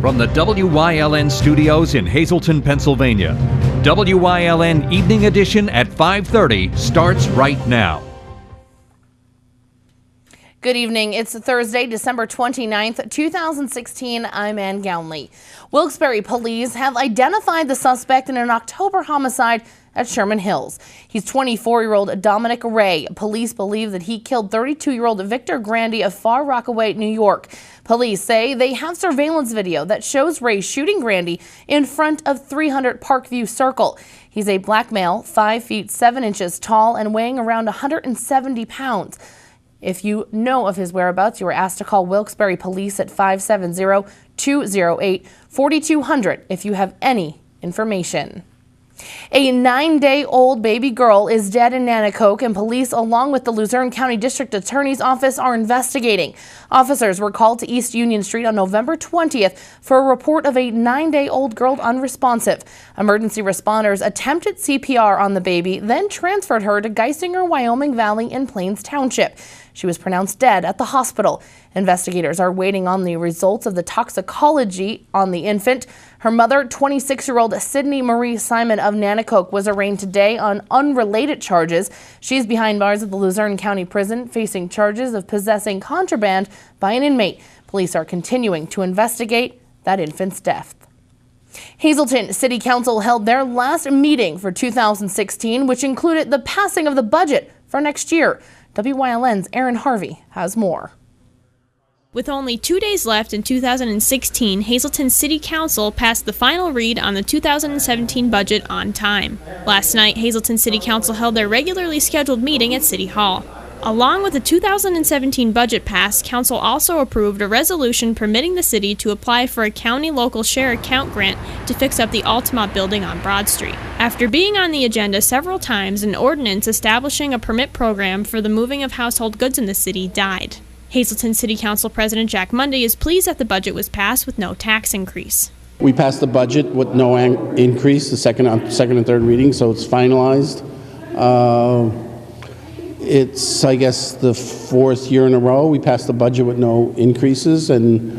from the WYLN studios in Hazleton, Pennsylvania. WYLN Evening Edition at 5:30 starts right now. Good evening. It's Thursday, December 29th, 2016. I'm Ann Gownley. Wilkes-Barre police have identified the suspect in an October homicide at Sherman Hills. He's 24-year-old Dominic Ray. Police believe that he killed 32-year-old Victor Grandy of Far Rockaway, New York. Police say they have surveillance video that shows Ray shooting Grandy in front of 300 Parkview Circle. He's a black male, 5 feet 7 inches tall and weighing around 170 pounds. If you know of his whereabouts, you are asked to call Wilkes-Barre Police at 570-208-4200 if you have any information. A 9-day-old baby girl is dead in Nanticoke, and police, along with the Luzerne County District Attorney's Office, are investigating. Officers were called to East Union Street on November 20th for a report of a 9-day-old girl unresponsive. Emergency responders attempted CPR on the baby, then transferred her to Geisinger, Wyoming Valley in Plains Township. She was pronounced dead at the hospital. Investigators are waiting on the results of the toxicology on the infant. Her mother, 26-year-old Sydney Marie Simon of Nanticoke, was arraigned today on unrelated charges. She's behind bars at the Luzerne County Prison, facing charges of possessing contraband by an inmate. Police are continuing to investigate that infant's death. Hazleton City Council held their last meeting for 2016, which included the passing of the budget for next year. WYLN's Aaron Harvey has more. With only 2 days left in 2016, Hazleton City Council passed the final read on the 2017 budget on time. Last night, Hazleton City Council held their regularly scheduled meeting at City Hall. Along with the 2017 budget pass, Council also approved a resolution permitting the city to apply for a county local share account grant to fix up the Altamont building on Broad Street. After being on the agenda several times, an ordinance establishing a permit program for the moving of household goods in the city died. Hazleton City Council President Jack Mundy is pleased that the budget was passed with no tax increase. We passed the budget with no increase, the second and third reading, so it's finalized. It's, I guess, the fourth year in a row we passed the budget with no increases, and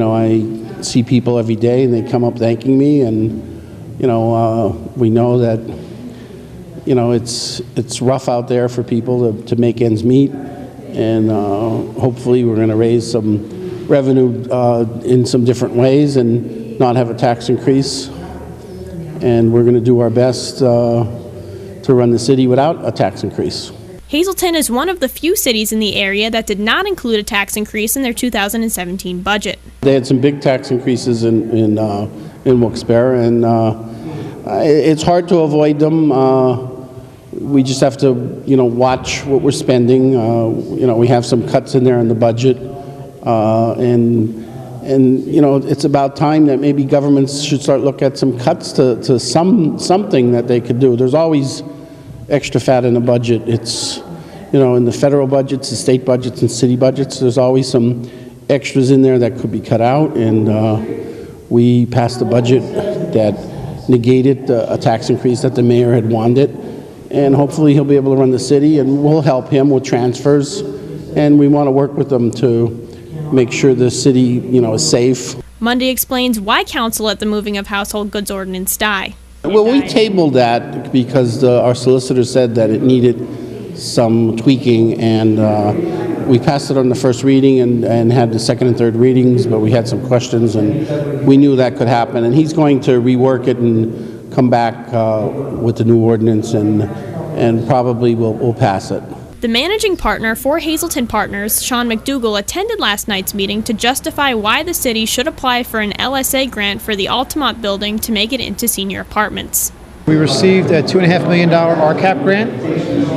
I see people every day and they come up thanking me, and we know that it's rough out there for people to make ends meet, and hopefully we're going to raise some revenue in some different ways and not have a tax increase, and we're going to do our best to run the city without a tax increase. Hazleton is one of the few cities in the area that did not include a tax increase in their 2017 budget. They had some big tax increases in Wilkes-Barre, and it's hard to avoid them. We just have to, watch what we're spending. We have some cuts in there in the budget, and it's about time that maybe governments should start looking at some cuts to something that they could do. There's always extra fat in the budget. It's, in the federal budgets, the state budgets, and city budgets, there's always some extras in there that could be cut out, and we passed a budget that negated a tax increase that the mayor had wanted, and hopefully he'll be able to run the city, and we'll help him with transfers, and we want to work with them to make sure the city, is safe. Mundy explains why council let the moving of household goods ordinance die. Well, we tabled that because our solicitor said that it needed some tweaking, and we passed it on the first reading and had the second and third readings, but we had some questions, and we knew that could happen. And he's going to rework it and come back with the new ordinance, and probably we'll pass it. The managing partner for Hazleton Partners, Sean McDougall, attended last night's meeting to justify why the city should apply for an LSA grant for the Altamont building to make it into senior apartments. We received a $2.5 million RCAP grant.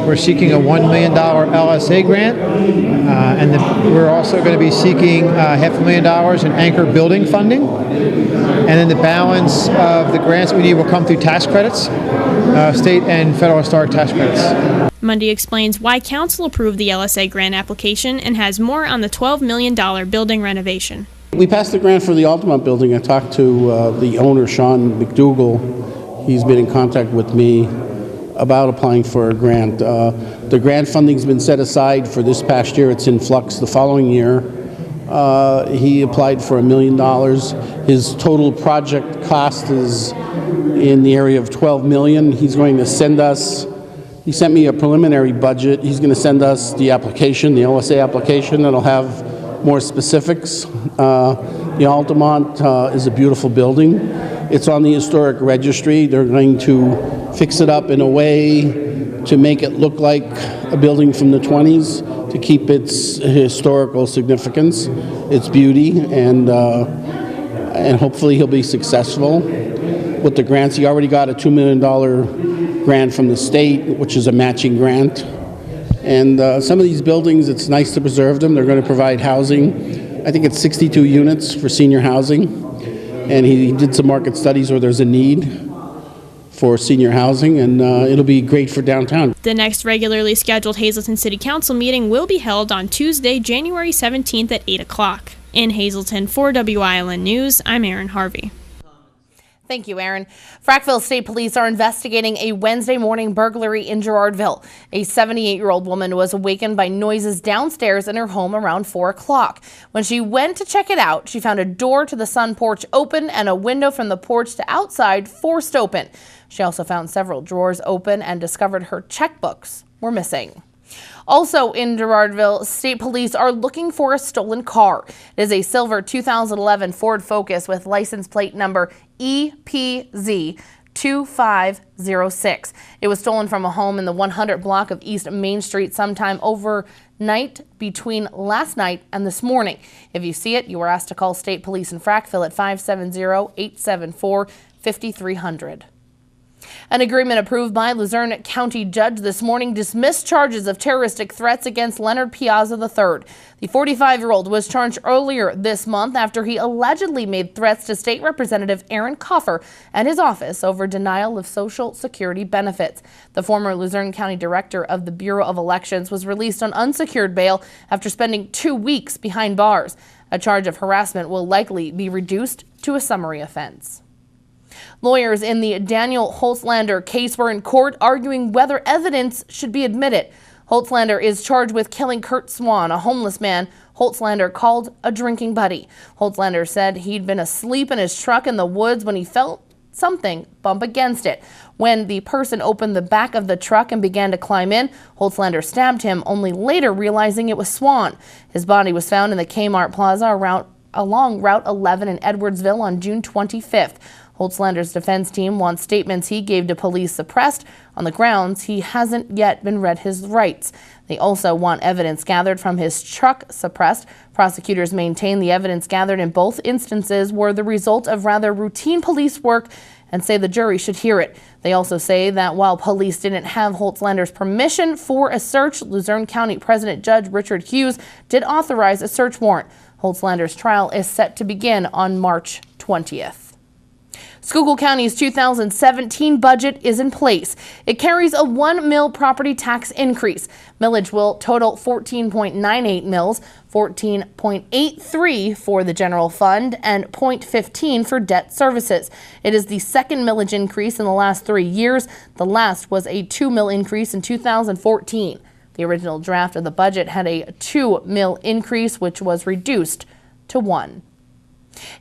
We're seeking a $1 million LSA grant, and we're also going to be seeking $500,000 in anchor building funding. And then the balance of the grants we need will come through tax credits, state and federal historic tax credits. Mundy explains why council approved the LSA grant application and has more on the $12 million building renovation. We passed the grant for the Altamont building. I talked to the owner, Sean McDougall. He's been in contact with me about applying for a grant. The grant funding's been set aside for this past year. It's in flux the following year. He applied for $1 million. His total project cost is in the area of $12 million. He's going to send us, he sent me a preliminary budget. He's going to send us the application, the LSA application, that'll have more specifics. The Altamont is a beautiful building. It's on the historic registry. They're going to fix it up in a way to make it look like a building from the 20s, to keep its historical significance, its beauty, and hopefully he'll be successful with the grants. He already got a $2 million grant from the state, which is a matching grant. And some of these buildings, it's nice to preserve them. They're going to provide housing. I think it's 62 units for senior housing. And he did some market studies where there's a need for senior housing, and it'll be great for downtown. The next regularly scheduled Hazleton City Council meeting will be held on Tuesday, January 17th at 8 o'clock. In Hazleton, for WILN News, I'm Erin Harvey. Thank you, Aaron. Frackville State Police are investigating a Wednesday morning burglary in Girardville. A 78-year-old woman was awakened by noises downstairs in her home around 4 o'clock. When she went to check it out, she found a door to the sun porch open and a window from the porch to outside forced open. She also found several drawers open and discovered her checkbooks were missing. Also in Girardville, state police are looking for a stolen car. It is a silver 2011 Ford Focus with license plate number EPZ 2506. It was stolen from a home in the 100 block of East Main Street sometime overnight between last night and this morning. If you see it, you are asked to call state police in Frackville at 570-874-5300. An agreement approved by Luzerne County judge this morning dismissed charges of terroristic threats against Leonard Piazza III. The 45-year-old was charged earlier this month after he allegedly made threats to State Representative Aaron Coffer and his office over denial of Social Security benefits. The former Luzerne County director of the Bureau of Elections was released on unsecured bail after spending 2 weeks behind bars. A charge of harassment will likely be reduced to a summary offense. Lawyers in the Daniel Holtslander case were in court arguing whether evidence should be admitted. Holtslander is charged with killing Kurt Swan, a homeless man Holtslander called a drinking buddy. Holtslander said he'd been asleep in his truck in the woods when he felt something bump against it. When the person opened the back of the truck and began to climb in, Holtslander stabbed him, only later realizing it was Swan. His body was found in the Kmart Plaza along Route 11 in Edwardsville on June 25th. Holtslander's defense team wants statements he gave to police suppressed on the grounds he hasn't yet been read his rights. They also want evidence gathered from his truck suppressed. Prosecutors maintain the evidence gathered in both instances were the result of rather routine police work and say the jury should hear it. They also say that while police didn't have Holtslander's permission for a search, Luzerne County President Judge Richard Hughes did authorize a search warrant. Holtslander's trial is set to begin on March 20th. Schuylkill County's 2017 budget is in place. It carries a $1 mil property tax increase. Millage will total 14.98 mils, 14.83 for the general fund, and 0.15 for debt services. It is the second millage increase in the last 3 years. The last was a 2 mil increase in 2014. The original draft of the budget had a 2 mil increase, which was reduced to 1.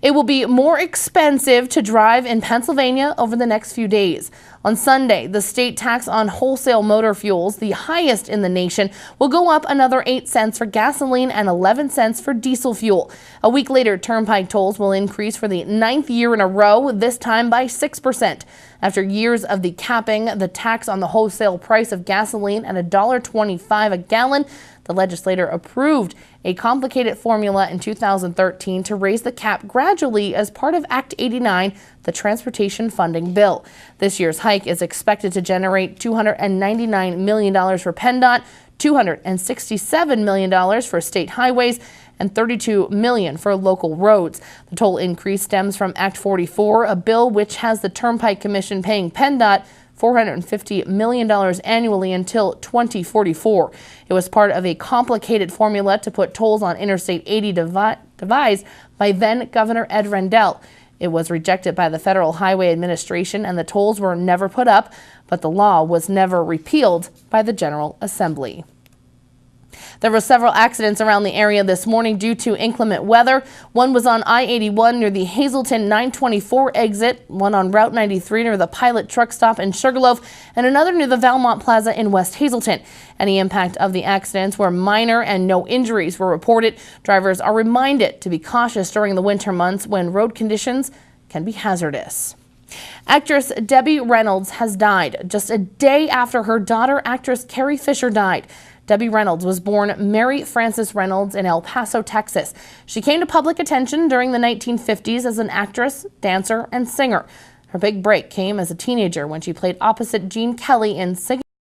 It will be more expensive to drive in Pennsylvania over the next few days. On Sunday, the state tax on wholesale motor fuels, the highest in the nation, will go up another 8 cents for gasoline and 11 cents for diesel fuel. A week later, Turnpike tolls will increase for the 9th year in a row, this time by 6%. After years of the capping the tax on the wholesale price of gasoline at $1.25 a gallon, the legislature approved a complicated formula in 2013 to raise the cap gradually as part of Act 89, the transportation funding bill. This year's hike is expected to generate $299 million for PennDOT, $267 million for state highways, and $32 million for local roads. The toll increase stems from Act 44, a bill which has the Turnpike Commission paying PennDOT $450 million annually until 2044. It was part of a complicated formula to put tolls on Interstate 80 devised by then Governor Ed Rendell. It was rejected by the Federal Highway Administration and the tolls were never put up, but the law was never repealed by the General Assembly. There were several accidents around the area this morning due to inclement weather. One was on I-81 near the Hazleton 924 exit, one on Route 93 near the Pilot truck stop in Sugarloaf, and another near the Valmont Plaza in West Hazleton. Any impact of the accidents were minor and no injuries were reported. Drivers are reminded to be cautious during the winter months when road conditions can be hazardous. Actress Debbie Reynolds has died just a day after her daughter, actress Carrie Fisher, died. Debbie Reynolds was born Mary Frances Reynolds in El Paso, Texas. She came to public attention during the 1950s as an actress, dancer, and singer. Her big break came as a teenager when she played opposite Gene Kelly in Singing